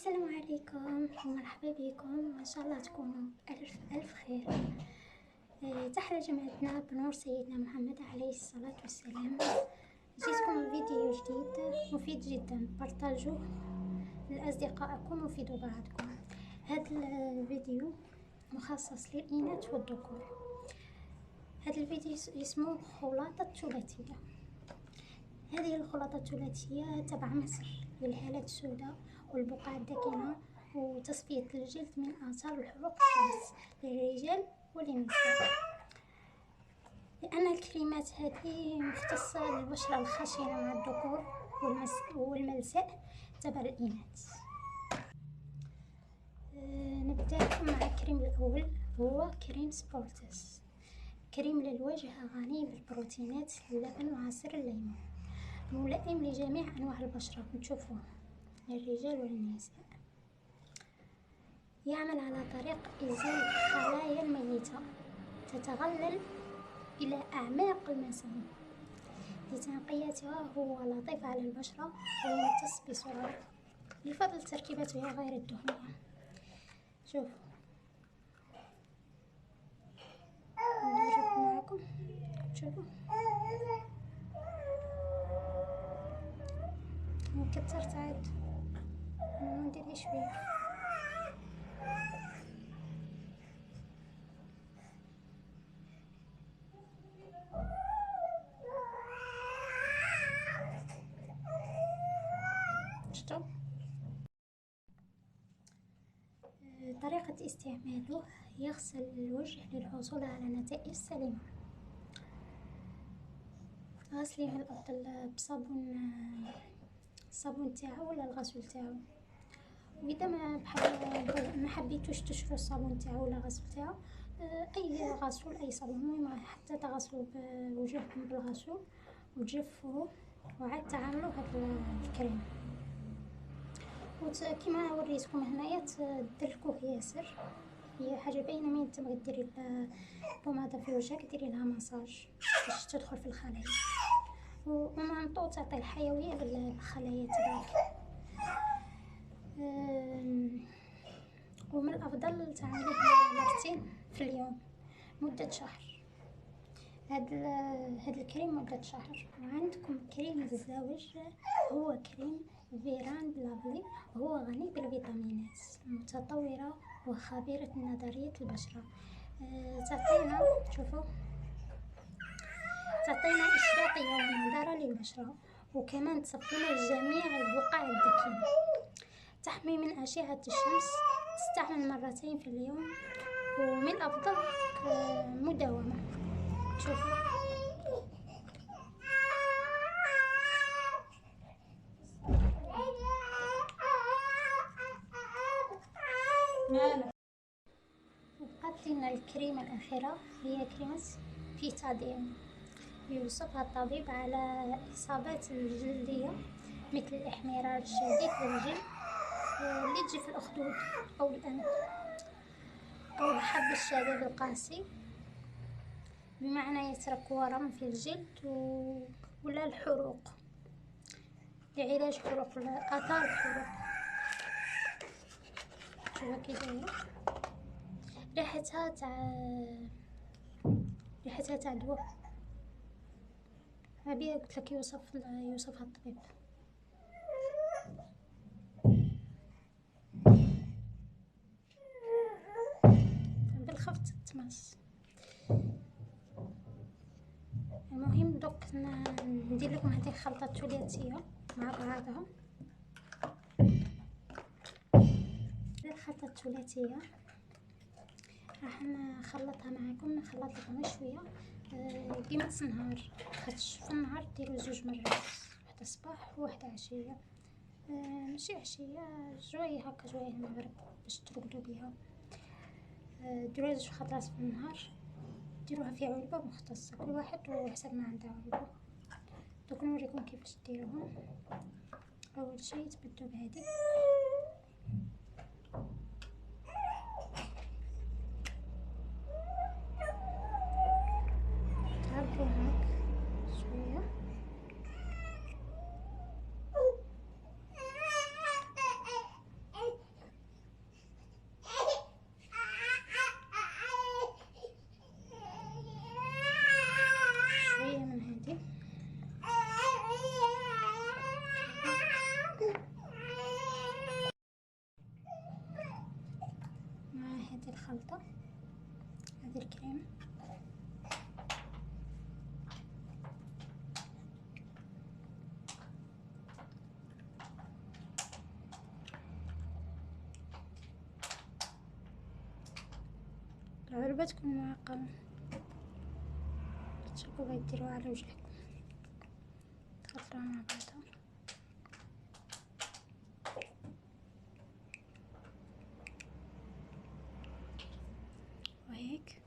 السلام عليكم ومرحبا بكم، ان شاء الله تكونوا الف خير. تحيا جماعتنا بنور سيدنا محمد عليه الصلاة والسلام. جيتكم فيديو جديد مفيد جدا، بارطاجوه لأصدقائكم وفيدوا بعضكم. هذا الفيديو مخصص للإناث والذكور. هذا الفيديو اسمه خلاطة ثلاثية. هذه الخلاطة الثلاثية تبع مصر للهالات السوداء والبقع الداكنة وتصفية الجلد من آثار الحروق الشمس للرجال وللنساء، لأن الكريمات هذه مختصة للبشرة الخشنة مع الذكور والملساء تبع الإناث. نبدأ مع الكريم الأول، هو كريم سبورتس، كريم للوجه غني بالبروتينات، اللبن وعصير الليمون، ملائم لجميع أنواع البشرة نشوفوه للرجال والنساء. يعمل على طريق إزالة الخلايا الميتة تتغلل إلى أعماق المسام لتنقيتها. هو لطيف على البشرة ويمتص بسرعة، يفضل تركيبته غير الدهنية. شوفوا نجرب معكم، شوفوا كترت عاد ندير شوية. شفتوا طريقة استعماله؟ يغسل الوجه للحصول على نتائج سليمة. غسلي من الأفضل بصابون، الصابون تاعو ولا الغسول تاعو. وإذا ما حبيتوش تشرو الصابون تاعو ولا الغسول تاعو، أي غسول أي صابون، المهم حتى تغسلوا بوجهكم بالغسول وتجفوه وعاد تعملوا هذا الكريم. كما وريتكم هنايا تدلكوه ياسر، هي حاجه باينه. من تبغي ديري البوماده في وجهك ديري لها مساج باش تدخل في الخلايا، ومنطو تعطي الحيويه للخلايا تبعك. ومن الافضل تعملوه مرتين في اليوم مده شهر. هذا الكريم مده شهر. وعندكم كريم الزواج، هو كريم فيران بلافلي، وهو غني بالفيتامينات، متطورة وخبيرة نظرية البشرة. تعطينا، شوفوا، تعطينا إشراقية ونضارة للبشرة، وكمان تصفينا جميع البقع الداكنة، تحمي من أشعة الشمس، تستعمل مرتين في اليوم، ومن الأفضل مداومة. شوفوا وبقات لنا الكريمة الأخيرة، هي كريمة بيتادين. يوصفها الطبيب على إصابات الجلدية مثل الإحمرار الشديد للجلد اللي تجي في الأخدود أو الأنف، أو حب الشباب القاسي، بمعنى يترك ورم في الجلد ولا الحروق، لعلاج حروق آثار الحروق. شوفوا كي دايرة ريحتها تاع دواء. هذه قلت لك يوصفها الطبيب. بالخف تتمس. المهم دوك ندير لكم هذه الخلطة الثلاثية مع بعضها. الخلطة الثلاثية راح نخلطها معكم، نخلط لكم شويه قيمة النهار، خاطش في النهار ديروا 2 مرات، واحدة الصباح وواحدة عشية. ماشي عشية، شويه هكا شويه المغرب باش ترقدوا بيها. ديروها 2 خطرات في النهار، ديروها في علبة مختصة، كل واحد وحسب ما عنده علبة. دوك نوريكم كيفاش ديروها. اول شيء تبدو بهذه، تعرفوا هاك شويه، الخلطة. هذه الكريمة العلبة تكون معقمة، تشوفوا ديروها على وجهكم، تخلطوها مع بعضها. وهيك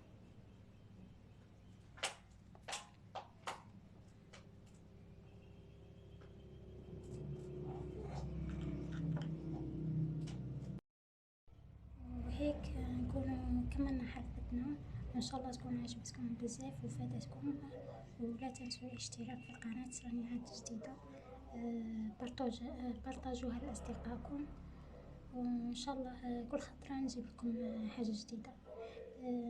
وهيك نكونوا كملنا حلقتنا، وإن شاء الله تكون عجبتكم بزاف وفادتكم. ولا تنسوا الاشتراك في القناة رانيات جديدة، بارطاجوها لأصدقائكم، وإن شاء الله كل خطرة نجيب لكم حاجة جديدة.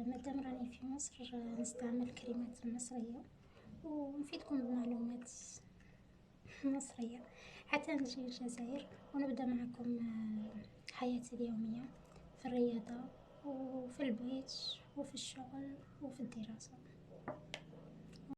مادام راني في مصر نستعمل الكلمات المصرية ونفيدكم بمعلومات مصرية حتى نجي الجزائر ونبدأ معكم حياتي اليومية في الرياضة وفي البيت وفي الشغل وفي الدراسة.